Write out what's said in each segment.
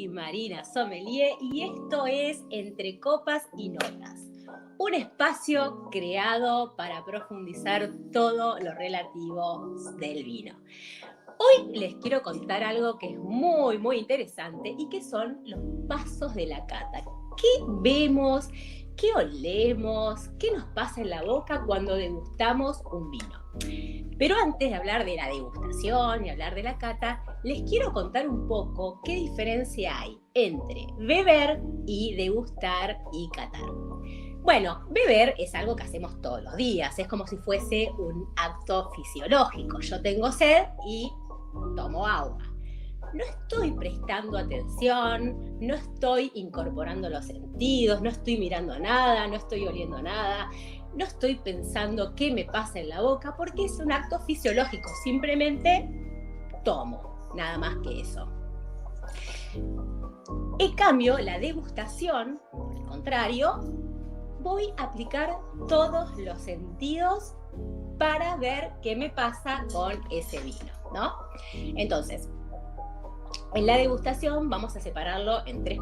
Soy Marina Sommelier y esto es Entre Copas y Notas, un espacio creado para profundizar todo lo relativo del vino. Hoy les quiero contar algo que es muy interesante y que son los pasos de la cata. ¿Qué vemos? ¿Qué olemos? ¿Qué nos pasa en la boca cuando degustamos un vino? Pero antes de hablar de la degustación y hablar de la cata, les quiero contar un poco qué diferencia hay entre beber y degustar y catar. Bueno, beber es algo que hacemos todos los días, es como si fuese un acto fisiológico. Yo tengo sed y tomo agua. No estoy prestando atención, no estoy incorporando los sentidos, no estoy mirando nada, no estoy oliendo nada, no estoy pensando qué me pasa en la boca, porque es un acto fisiológico, simplemente tomo, nada más que eso. En cambio, la degustación, por el contrario, voy a aplicar todos los sentidos para ver qué me pasa con ese vino, ¿no? Entonces, en la degustación vamos a separarlo en tres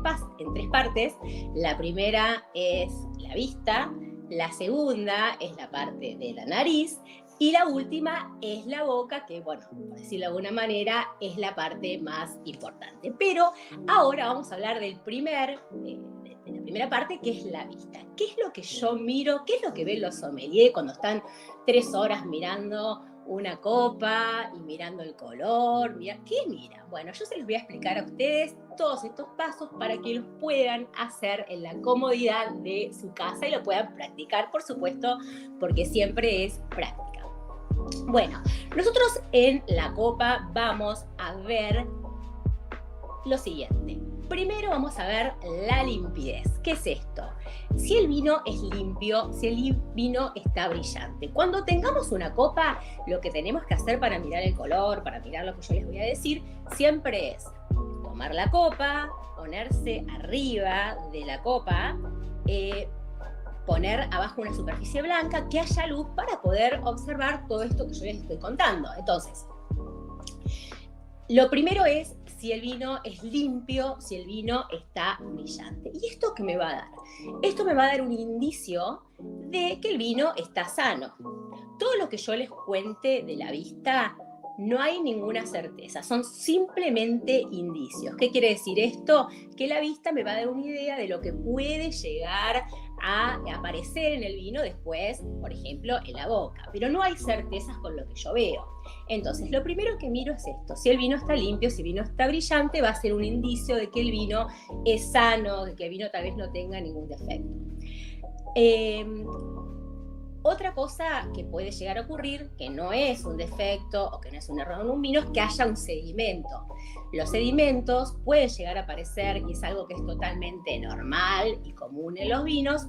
partes. La primera es la vista, la segunda es la parte de la nariz y la última es la boca, que, bueno, por decirlo de alguna manera, es la parte más importante. Pero ahora vamos a hablar de la primera parte, que es la vista. ¿Qué es lo que yo miro? ¿Qué es lo que ven los sommeliers cuando están 3 horas mirando una copa y mirando el color? ¿Qué miran? Bueno, yo se los voy a explicar a ustedes todos estos pasos para que los puedan hacer en la comodidad de su casa y lo puedan practicar, por supuesto, porque siempre es práctica. Bueno, nosotros en la copa vamos a ver lo siguiente. Primero vamos a ver la limpidez. ¿Qué es esto? Si el vino es limpio, si el vino está brillante. Cuando tengamos una copa, lo que tenemos que hacer para mirar el color, para mirar lo que yo les voy a decir, siempre es tomar la copa, ponerse arriba de la copa, poner abajo una superficie blanca, que haya luz para poder observar todo esto que yo les estoy contando. Entonces, lo primero es si el vino es limpio, si el vino está brillante. ¿Y esto qué me va a dar? Esto me va a dar un indicio de que el vino está sano. Todo lo que yo les cuente de la vista, no hay ninguna certeza, son simplemente indicios. ¿Qué quiere decir esto? Que la vista me va a dar una idea de lo que puede llegar a aparecer en el vino después, por ejemplo, en la boca. Pero no hay certezas con lo que yo veo. Entonces, lo primero que miro es esto. Si el vino está limpio, si el vino está brillante, va a ser un indicio de que el vino es sano, de que el vino tal vez no tenga ningún defecto. Otra cosa que puede llegar a ocurrir, que no es un defecto o que no es un error en un vino, es que haya un sedimento. Los sedimentos pueden llegar a aparecer, y es algo que es totalmente normal y común en los vinos.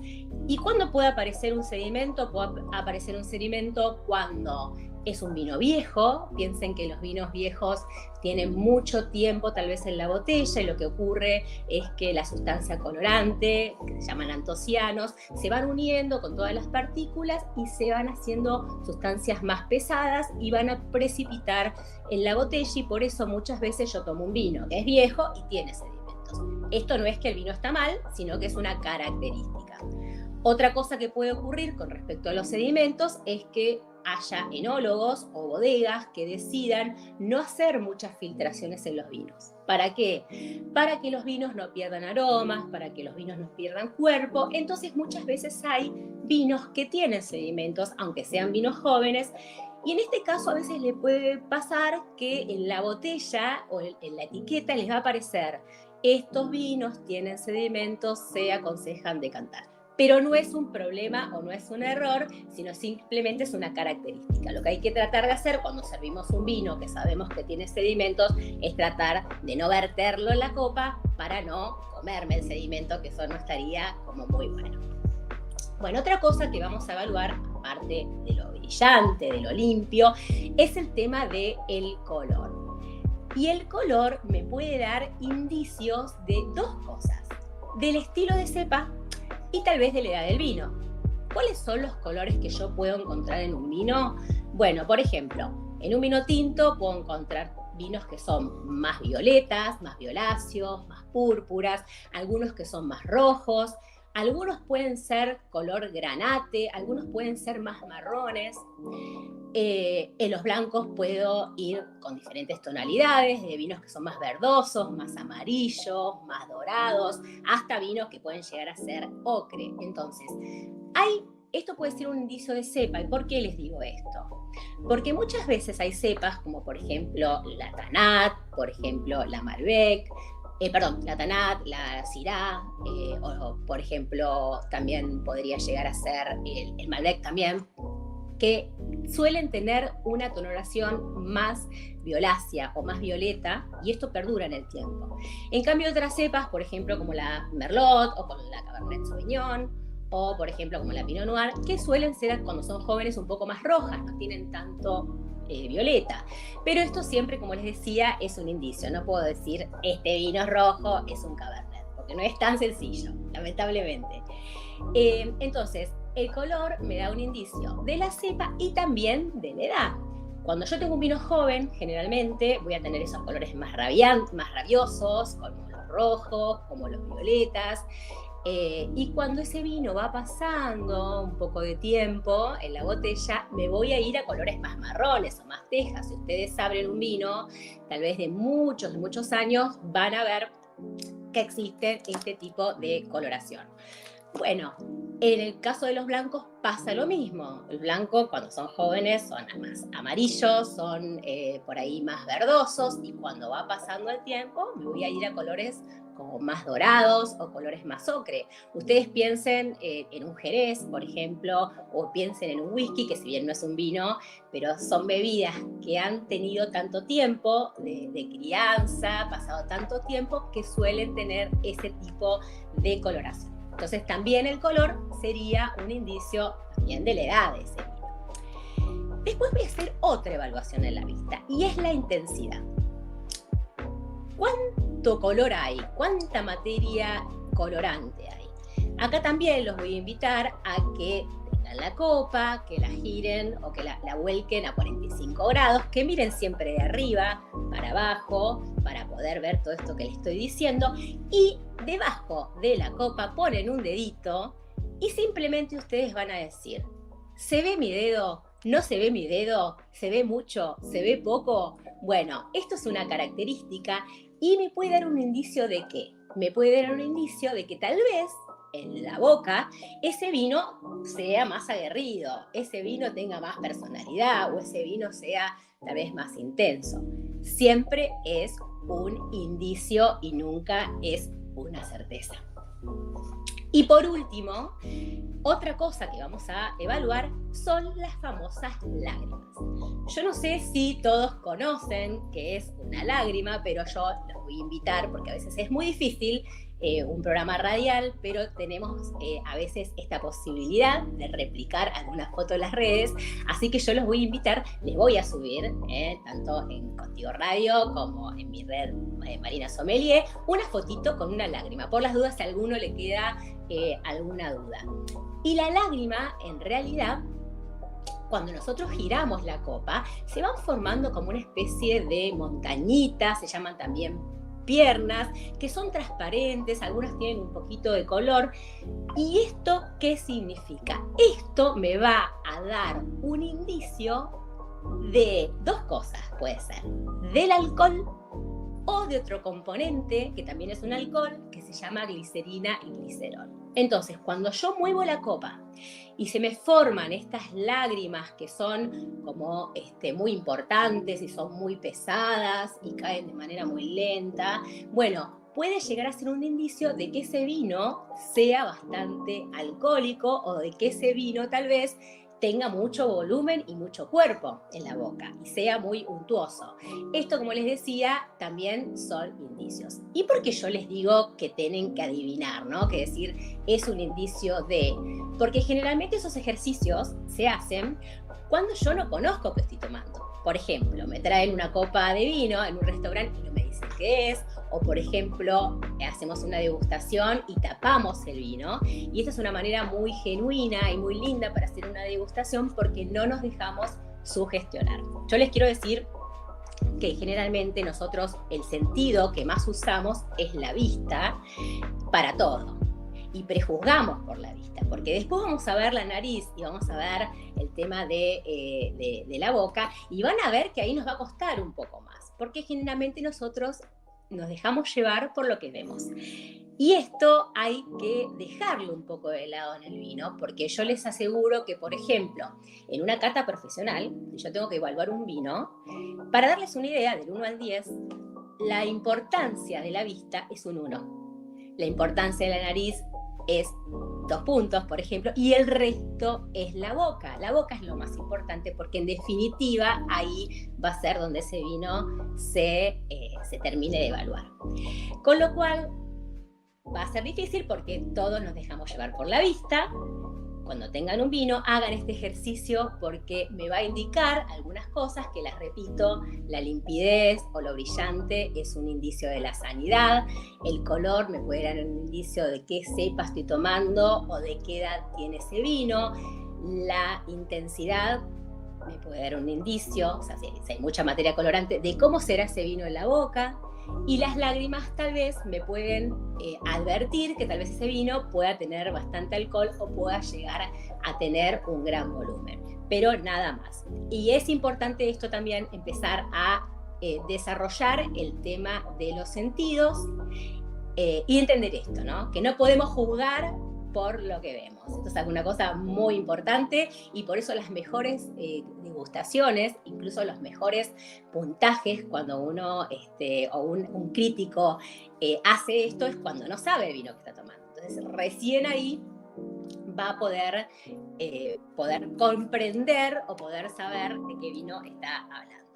¿Y cuándo puede aparecer un sedimento? Puede aparecer un sedimento cuando es un vino viejo. Piensen que los vinos viejos tienen mucho tiempo tal vez en la botella, y lo que ocurre es que la sustancia colorante, que se llaman antocianos, se van uniendo con todas las partículas y se van haciendo sustancias más pesadas y van a precipitar en la botella, y por eso muchas veces yo tomo un vino que es viejo y tiene sedimentos. Esto no es que el vino está mal, sino que es una característica. Otra cosa que puede ocurrir con respecto a los sedimentos es que haya enólogos o bodegas que decidan no hacer muchas filtraciones en los vinos. ¿Para qué? Para que los vinos no pierdan aromas, para que los vinos no pierdan cuerpo. Entonces muchas veces hay vinos que tienen sedimentos, aunque sean vinos jóvenes, y en este caso a veces le puede pasar que en la botella o en la etiqueta les va a aparecer: estos vinos tienen sedimentos, se aconsejan decantar. Pero no es un problema o no es un error, sino simplemente es una característica. Lo que hay que tratar de hacer cuando servimos un vino que sabemos que tiene sedimentos es tratar de no verterlo en la copa para no comerme el sedimento, que eso no estaría como muy bueno. Bueno, otra cosa que vamos a evaluar, aparte de lo brillante, de lo limpio, es el tema del color. Y el color me puede dar indicios de dos cosas: del estilo de cepa y tal vez de la edad del vino. ¿Cuáles son los colores que yo puedo encontrar en un vino? Bueno, por ejemplo, en un vino tinto puedo encontrar vinos que son más violetas, más violáceos, más púrpuras, algunos que son más rojos, algunos pueden ser color granate, algunos pueden ser más marrones. En los blancos puedo ir con diferentes tonalidades, de vinos que son más verdosos, más amarillos, más dorados, hasta vinos que pueden llegar a ser ocre. Entonces, esto puede ser un indicio de cepa. ¿Y por qué les digo esto? Porque muchas veces hay cepas, como por ejemplo la Tanat, por ejemplo la Malbec, la Tanat, la Syrah, o por ejemplo también podría llegar a ser el Malbec también, que suelen tener una coloración más violácea o más violeta, y esto perdura en el tiempo. En cambio, otras cepas, por ejemplo, como la Merlot o como la Cabernet Sauvignon, o por ejemplo como la Pinot Noir, que suelen ser cuando son jóvenes un poco más rojas, no tienen tanto violeta. Pero esto siempre, como les decía, es un indicio. No puedo decir este vino es rojo, es un Cabernet, porque no es tan sencillo, lamentablemente. Entonces, el color me da un indicio de la cepa y también de la edad. Cuando yo tengo un vino joven, generalmente voy a tener esos colores más rabiosos, como los rojos, como los violetas. Y cuando ese vino va pasando un poco de tiempo en la botella, me voy a ir a colores más marrones o más tejas. Si ustedes abren un vino, tal vez de muchos años, van a ver que existe este tipo de coloración. Bueno, en el caso de los blancos pasa lo mismo. El blanco, cuando son jóvenes, son más amarillos, son por ahí más verdosos, y cuando va pasando el tiempo me voy a ir a colores como más dorados o colores más ocre. Ustedes piensen en un jerez, por ejemplo, o piensen en un whisky, que si bien no es un vino, pero son bebidas que han tenido tanto tiempo de crianza, pasado tanto tiempo, que suelen tener ese tipo de coloración. Entonces también el color sería un indicio también de la edad de ese vino. Después voy a hacer otra evaluación en la vista, y es la intensidad. ¿Cuánto color hay? ¿Cuánta materia colorante hay? Acá también los voy a invitar a que tengan la copa, que la giren o que la vuelquen a 45 grados, que miren siempre de arriba para abajo para poder ver todo esto que les estoy diciendo, y debajo de la copa ponen un dedito y simplemente ustedes van a decir: ¿se ve mi dedo? ¿No se ve mi dedo? ¿Se ve mucho? ¿Se ve poco? Bueno, esto es una característica y me puede dar un indicio de ¿qué? Me puede dar un indicio de que tal vez en la boca ese vino sea más aguerrido, ese vino tenga más personalidad, o ese vino sea tal vez más intenso. Siempre es un indicio y nunca es una certeza. Y por último, otra cosa que vamos a evaluar son las famosas lágrimas. Yo no sé si todos conocen qué es una lágrima, pero yo los voy a invitar, porque a veces es muy difícil un programa radial, pero tenemos a veces esta posibilidad de replicar algunas fotos en las redes, así que yo los voy a invitar, les voy a subir, tanto en Contigo Radio como en mi red Marina Sommelier, una fotito con una lágrima, por las dudas si a alguno le queda alguna duda. Y la lágrima, en realidad, cuando nosotros giramos la copa, se van formando como una especie de montañitas, se llaman también piernas, que son transparentes, algunas tienen un poquito de color. ¿Y esto qué significa? Esto me va a dar un indicio de dos cosas, puede ser del alcohol o de otro componente, que también es un alcohol, que se llama glicerina y glicerol. Entonces, cuando yo muevo la copa y se me forman estas lágrimas que son como muy importantes y son muy pesadas y caen de manera muy lenta, bueno, puede llegar a ser un indicio de que ese vino sea bastante alcohólico, o de que ese vino tal vez tenga mucho volumen y mucho cuerpo en la boca y sea muy untuoso. Esto, como les decía, también son indicios. ¿Y por qué yo les digo que tienen que adivinar, ¿no? Que decir es un indicio de... Porque generalmente esos ejercicios se hacen cuando yo no conozco qué estoy tomando. Por ejemplo, me traen una copa de vino en un restaurante y no me dicen qué es, o por ejemplo, hacemos una degustación y tapamos el vino, y esta es una manera muy genuina y muy linda para hacer una degustación porque no nos dejamos sugestionar. Yo les quiero decir que generalmente nosotros el sentido que más usamos es la vista para todo. Y prejuzgamos por la vista, porque después vamos a ver la nariz y vamos a ver el tema de la boca y van a ver que ahí nos va a costar un poco más, porque generalmente nosotros nos dejamos llevar por lo que vemos. Y esto hay que dejarlo un poco de lado en el vino, porque yo les aseguro que, por ejemplo, en una cata profesional, si yo tengo que evaluar un vino, para darles una idea, del 1 al 10, la importancia de la vista es un 1. La importancia de la nariz es 2 puntos, por ejemplo, y el resto es la boca. La boca es lo más importante porque en definitiva ahí va a ser donde ese vino se termine de evaluar. Con lo cual va a ser difícil porque todos nos dejamos llevar por la vista. Cuando tengan un vino, hagan este ejercicio porque me va a indicar algunas cosas que las repito: la limpidez o lo brillante es un indicio de la sanidad, el color me puede dar un indicio de qué cepa estoy tomando o de qué edad tiene ese vino, la intensidad me puede dar un indicio, o sea, si hay mucha materia colorante, de cómo será ese vino en la boca. Y las lágrimas tal vez me pueden advertir que tal vez ese vino pueda tener bastante alcohol o pueda llegar a tener un gran volumen, pero nada más. Y es importante esto también, empezar a desarrollar el tema de los sentidos y entender esto, ¿no? Que no podemos juzgar por lo que vemos. Esto es alguna cosa muy importante y por eso las mejores degustaciones, incluso los mejores puntajes cuando uno o un crítico hace esto, es cuando no sabe el vino que está tomando. Entonces recién ahí va a poder comprender o poder saber de qué vino está hablando.